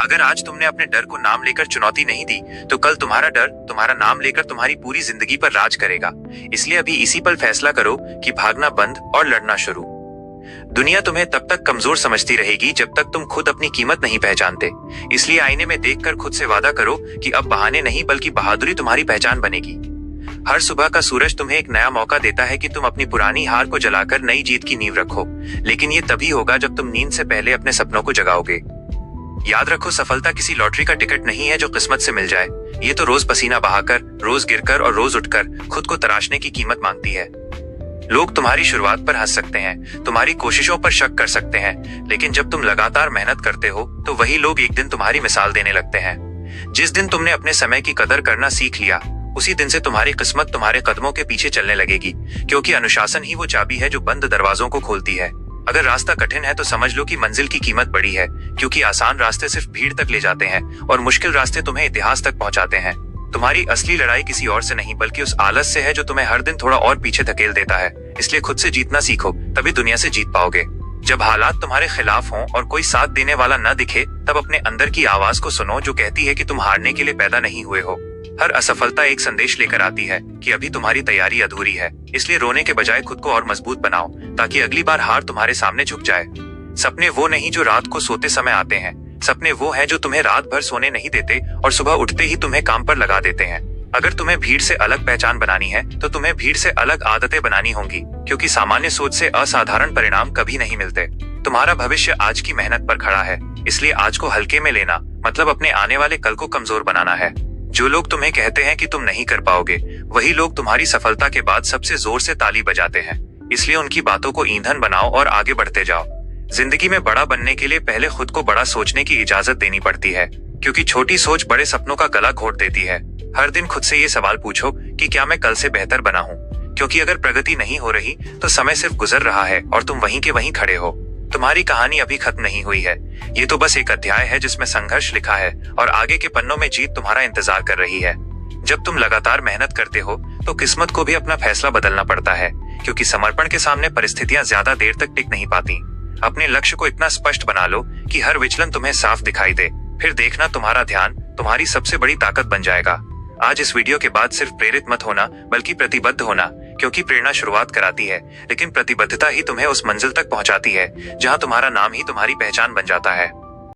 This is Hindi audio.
अगर आज तुमने अपने डर को नाम लेकर चुनौती नहीं दी, तो कल तुम्हारा डर तुम्हारा नाम लेकर तुम्हारी पूरी जिंदगी पर राज करेगा। इसलिए अभी इसी पल फैसला करो कि भागना बंद और लड़ना शुरू। दुनिया तुम्हें तब तक कमजोर समझती रहेगी जब तक तुम खुद अपनी कीमत नहीं पहचानते। इसलिए आईने में देखकर खुद से वादा करो कि अब बहाने नहीं बल्कि बहादुरी तुम्हारी पहचान बनेगी। हर सुबह का सूरज तुम्हें एक नया मौका देता है कि तुम अपनी पुरानी हार को जलाकर नई जीत की नींव रखो, लेकिन ये तभी होगा जब तुम नींद से पहले अपने सपनों को जगाओगे। याद रखो, सफलता किसी लॉटरी का टिकट नहीं है जो किस्मत से मिल जाए। ये तो रोज पसीना बहाकर, रोज गिरकर और रोज उठकर खुद को तराशने की कीमत मांगती है। लोग तुम्हारी शुरुआत पर हंस सकते हैं, तुम्हारी कोशिशों पर शक कर सकते हैं, लेकिन जब तुम लगातार मेहनत करते हो तो वही लोग एक दिन तुम्हारी मिसाल देने लगते हैं। जिस दिन तुमने अपने समय की कदर करना सीख लिया, उसी दिन से तुम्हारी किस्मत तुम्हारे कदमों के पीछे चलने लगेगी, क्योंकि अनुशासन ही वो चाबी है जो बंद दरवाजों को खोलती है। अगर रास्ता कठिन है तो समझ लो कि मंजिल की कीमत बड़ी है, क्योंकि आसान रास्ते सिर्फ भीड़ तक ले जाते हैं और मुश्किल रास्ते तुम्हें इतिहास तक पहुंचाते हैं। तुम्हारी असली लड़ाई किसी और से नहीं बल्कि उस आलस से है जो तुम्हें हर दिन थोड़ा और पीछे धकेल देता है। इसलिए खुद से जीतना सीखो, तभी दुनिया से जीत पाओगे। जब हालात तुम्हारे खिलाफ हों और कोई साथ देने वाला न दिखे, तब अपने अंदर की आवाज को सुनो जो कहती है कि तुम हारने के लिए पैदा नहीं हुए हो। हर असफलता एक संदेश लेकर आती है कि अभी तुम्हारी तैयारी अधूरी है। इसलिए रोने के बजाय खुद को और मजबूत बनाओ, ताकि अगली बार हार तुम्हारे सामने झुक जाए। सपने वो नहीं जो रात को सोते समय आते हैं, सपने वो हैं जो तुम्हें रात भर सोने नहीं देते और सुबह उठते ही तुम्हें काम पर लगा देते हैं। अगर तुम्हें भीड़ से अलग पहचान बनानी है तो तुम्हें भीड़ से अलग आदतें बनानी होंगी, क्योंकि सामान्य सोच से असाधारण परिणाम कभी नहीं मिलते। तुम्हारा भविष्य आज की मेहनत पर खड़ा है, इसलिए आज को हल्के में लेना मतलब अपने आने वाले कल को कमजोर बनाना है। जो लोग तुम्हें कहते हैं कि तुम नहीं कर पाओगे, वही लोग तुम्हारी सफलता के बाद सबसे जोर से ताली बजाते हैं। इसलिए उनकी बातों को ईंधन बनाओ और आगे बढ़ते जाओ। जिंदगी में बड़ा बनने के लिए पहले खुद को बड़ा सोचने की इजाजत देनी पड़ती है, क्योंकि छोटी सोच बड़े सपनों का गला घोट देती है। हर दिन खुद से ये सवाल पूछो कि क्या मैं कल से बेहतर बना हूँ, क्योंकि अगर प्रगति नहीं हो रही तो समय सिर्फ गुजर रहा है और तुम वहीं के वहीं खड़े हो। तुम्हारी कहानी अभी खत्म नहीं हुई है, ये तो बस एक अध्याय है जिसमें संघर्ष लिखा है और आगे के पन्नों में जीत तुम्हारा इंतजार कर रही है। जब तुम लगातार मेहनत करते हो तो किस्मत को भी अपना फैसला बदलना पड़ता है, क्योंकि समर्पण के सामने परिस्थितियां ज्यादा देर तक टिक नहीं पाती। अपने लक्ष्य को इतना स्पष्ट बना लो कि हर विचलन तुम्हें साफ दिखाई दे, फिर देखना तुम्हारा ध्यान तुम्हारी सबसे बड़ी ताकत बन जाएगा। आज इस वीडियो के बाद सिर्फ प्रेरित मत होना बल्कि प्रतिबद्ध होना, क्योंकि प्रेरणा शुरुआत कराती है, लेकिन प्रतिबद्धता ही तुम्हें उस मंजिल तक पहुंचाती है जहां तुम्हारा नाम ही तुम्हारी पहचान बन जाता है।